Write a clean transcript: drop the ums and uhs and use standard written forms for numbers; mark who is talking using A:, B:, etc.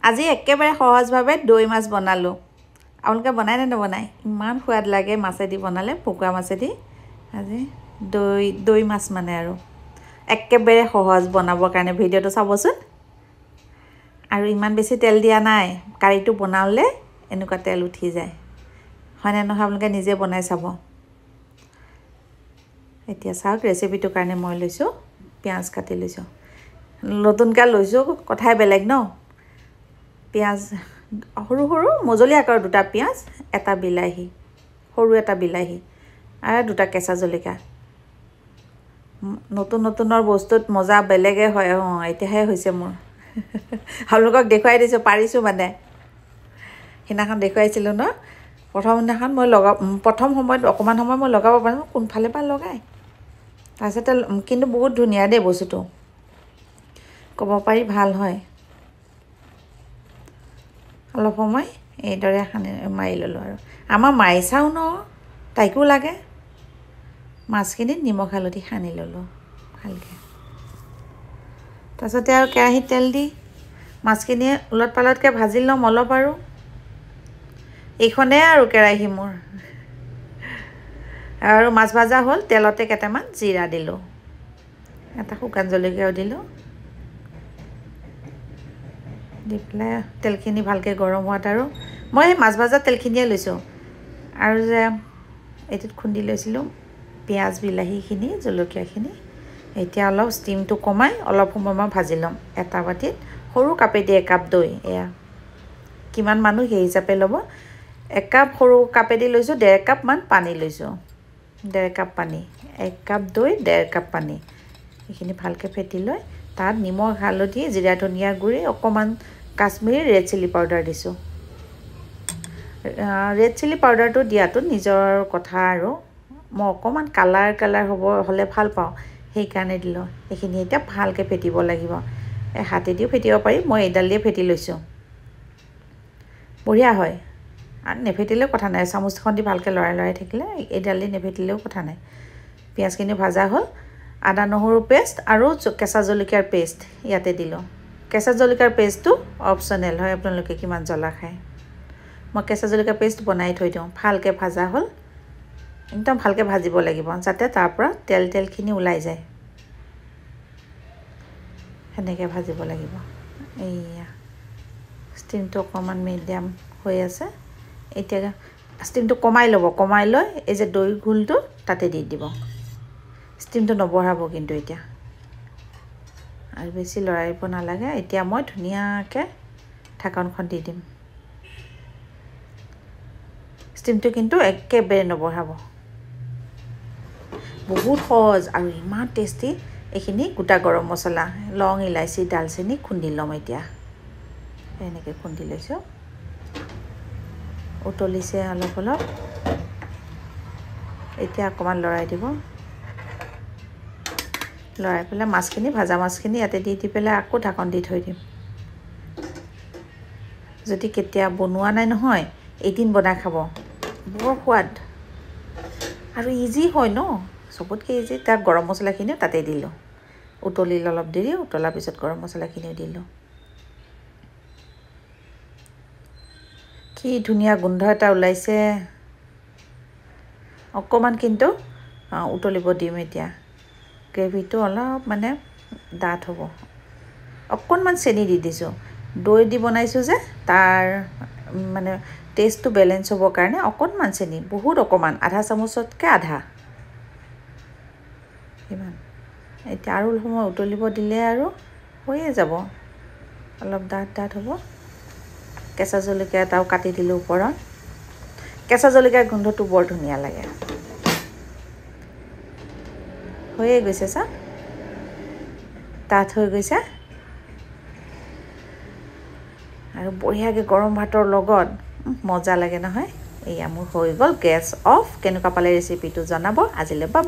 A: আজি একেবাৰে সহজভাৱে দৈ মাছ বনালোঁ। আপোনালোকে বনায় নে নবনায়? ইমান সোৱাদ লাগে মাছেদি বনালে, ভকুৱা মাছেদি। আজি দৈ মাছ মানে আৰু একেবাৰে সহজ বনাবৰ কাৰণে ভিডিঅ'টো চাবচোন। আৰু ইমান বেছি তেল দিয়া নাই, কাৰীটো বনালে এনেকুৱা তেল উঠি যায়। হয়নে নহয় আপোনালোকে নিজে বনাই চাব। এতিয়া চাওক ৰেচিপিটোৰ কাৰণে মই লৈছোঁ পিঁয়াজ কাটি লৈছোঁ। নতুনকৈ লৈছোঁ, কথাই বেলেগ ন। পিঁয়াজ সৰু সৰু মজলীয়া আকাৰৰ দুটা পিঁয়াজ, এটা বিলাহী, সৰু এটা বিলাহী আৰু দুটা কেঁচা জলকীয়া। নতুনৰ বস্তুত মজা বেলেগে হয়। এতিয়াহে হৈছে মোৰ। আপোনালোকক দেখুৱাই দিছোঁ, পাৰিছোঁ মানে। সেইদিনাখন দেখুৱাইছিলোঁ ন, প্ৰথম সময়ত অকণমান সময় মই লগাব পাৰোঁ, কোনফালে পৰা লগাই। তাৰপিছতে কিন্তু বহুত ধুনীয়া দেই বস্তুটো, ক'ব পাৰি ভাল হয়। অলপ সময় এইদৰে মাৰি ল'লোঁ আৰু আমাৰ মাৰি চাওঁ ন, তাইকো লাগে। মাছখিনিত নিমখ হালধি সানি ল'লোঁ ভালকৈ। তাৰপিছতে আৰু কেৰাহীত তেল দি মাছখিনি ওলট পালটকৈ ভাজি ল'ম অলপ। আৰু এইখনেই আৰু কেৰাহী মোৰ। আৰু মাছ ভাজা হ'ল, তেলতে কেইটামান জিৰা দিলোঁ, এটা শুকান জলকীয়াও দিলোঁ। দি পেলাই তেলখিনি ভালকৈ গৰম হোৱাত আৰু মই সেই মাছ ভাজা তেলখিনিয়ে লৈছোঁ। আৰু যে এইটোত খুন্দি লৈছিলোঁ পিঁয়াজ বিলাহীখিনি, জলকীয়াখিনি। এতিয়া অলপ ষ্টিমটো কমাই অলপ সময় মই ভাজি ল'ম। এটা বাটিত সৰু কাপেদি একাপ দৈ, এয়া কিমান মানুহ সেই হিচাপে ল'ব। একাপ সৰু কাপেদি লৈছোঁ, 1.5 কাপমান পানী লৈছোঁ। 1.5 কাপ পানী, 1 কাপ দৈ, 1.5 কাপ পানী। এইখিনি ভালকৈ ফেটি লৈ তাত নিমখ হালধি, জিৰা ধনিয়া গুড়ি, অকণমান কাশ্মীৰী ৰেড চিলি পাউডাৰ দিছোঁ। ৰেড চিলি পাউডাৰটো দিয়াটো নিজৰ কথা আৰু মই অকণমান কালাৰ হ'লে ভাল পাওঁ, সেইকাৰণে দিলোঁ। এইখিনি এতিয়া ভালকৈ ফেটিব লাগিব। হাতেদিও ফেটিব পাৰি, মই এইডাল দিয়ে ফেটি লৈছোঁ। বঢ়িয়া হয়। আৰু নেফেটিলেও কথা নাই, চামুচখন দি ভালকৈ লৰাই থাকিলে, এইডাল দি নেফেটিলেও কথা নাই। পিঁয়াজখিনি ভাজা হ'ল। আদা নহৰু পেষ্ট আৰু কেঁচা জলকীয়াৰ পেষ্ট ইয়াতে দিলোঁ। কেঁচা জলকীয়াৰ পেষ্টটো অপশ্যনেল হয়, আপোনালোকে কিমান জ্বলা খায়। মই কেঁচা জলকীয়াৰ পেষ্ট বনাই থৈ দিওঁ। ভালকৈ ভাজা হ'ল, একদম ভালকৈ ভাজিব লাগিব যাতে তাৰ পৰা তেলখিনি ওলাই যায়। সেনেকৈ ভাজিব লাগিব। এইয়া ষ্টিমটো অকণমান মিডিয়াম হৈ আছে। এতিয়া ষ্টিমটো কমাই ল'ব, কমাই লৈ এই যে দৈ ঘোলটো তাতে দি দিব। ষ্টিমটো নবঢ়াব কিন্তু এতিয়া, আৰু বেছি লৰাইব নালাগে। এতিয়া মই ধুনীয়াকৈ ঢাকনখন দি দিম। ষ্টিমটো কিন্তু একেবাৰে নবঢ়াব। বহুত সহজ আৰু ইমান টেষ্টি। এইখিনি গোটা গৰম মছলা, লং, ইলাচি, ডালচেনি খুন্দি ল'ম এতিয়া। এনেকৈ খুন্দি লৈছোঁ। উতলিছে অলপ অলপ। এতিয়া অকণমান লৰাই দিব। লৰাই পেলাই মাছখিনি, ভাজা মাছখিনি ইয়াতে দি পেলাই আকৌ ঢাকন দি থৈ দিম। যদি কেতিয়া বনোৱা নাই নহয়, এদিন বনাই খাব, বৰ সোৱাদ আৰু ইজি হয় ন, চবতকৈ ইজি। তাত গৰম মছলাখিনিও তাতে দিলোঁ। উতলিল অলপ দেৰি, উতলাৰ পিছত গৰম মছলাখিনিও দিলোঁ। কি ধুনীয়া গোন্ধ এটা ওলাইছে। অকণমান কিন্তু উতলিব দিম এতিয়া। গ্ৰেভিটো অলপ মানে ডাঠ হ'ব। অকণমান চেনি দি দিছোঁ, দৈ দি বনাইছোঁ যে, তাৰ মানে টেষ্টটো বেলেঞ্চ হ'বৰ কাৰণে অকণমান চেনি, বহুত অকণমান, আধা চামুচতকৈ আধা, সিমান। এতিয়া আৰু সময় উতলিব দিলে আৰু হৈয়ে যাব, অলপ ডাঠ হ'ব। কেঁচা জলকীয়া এটাও কাটি দিলোঁ ওপৰত। কেঁচা জলকীয়াৰ গোন্ধটো বৰ ধুনীয়া লাগে। হৈয়ে গৈছে চা, ডাঠ হৈ গৈছে। আৰু বঢ়িয়াকৈ গৰম ভাতৰ লগত মজা লাগে নহয়। এয়া মোৰ হৈ গ'ল। Gas of. কেনেকুৱা পালে ৰেচিপিটো জনাব। আজিলৈ বাই বাই।